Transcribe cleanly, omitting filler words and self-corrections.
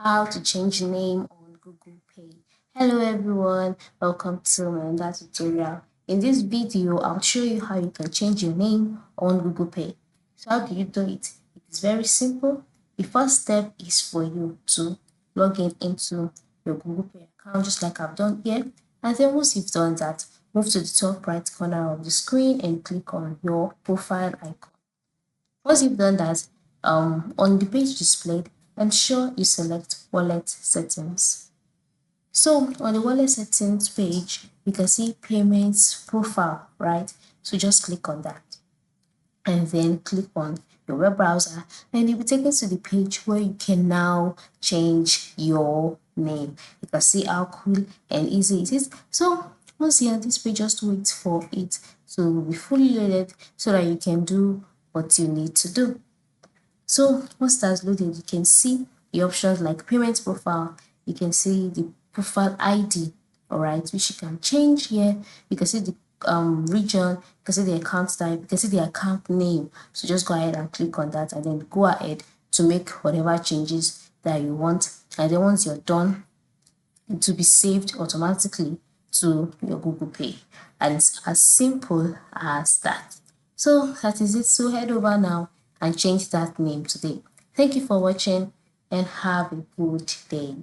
How to change name on Google Pay. Hello everyone, welcome to my another tutorial. In this video, I'll show you how you can change your name on Google Pay. So how do you do it? It is very simple. The first step is for you to log in into your Google Pay account just like I've done here. And then once you've done that, move to the top right corner of the screen and click on your profile icon. Once you've done that, on the page displayed, ensure you select wallet settings. So on the wallet settings page, you can see payments profile, right? So just click on that and then click on your web browser and you'll be taken to the page where you can now change your name. You can see how cool and easy it is. So once you're on this page, just wait for it to be fully loaded so that you can do what you need to do. So once that's loaded, you can see the options like payment profile. You can see the profile ID, all right, which you can change here. You can see the region, you can see the account type, you can see the account name. So just go ahead and click on that and then go ahead to make whatever changes that you want. And then once you're done, it will be saved automatically to your Google Pay. And it's as simple as that. So that is it. So head over now and change that name today. Thank you for watching and have a good day.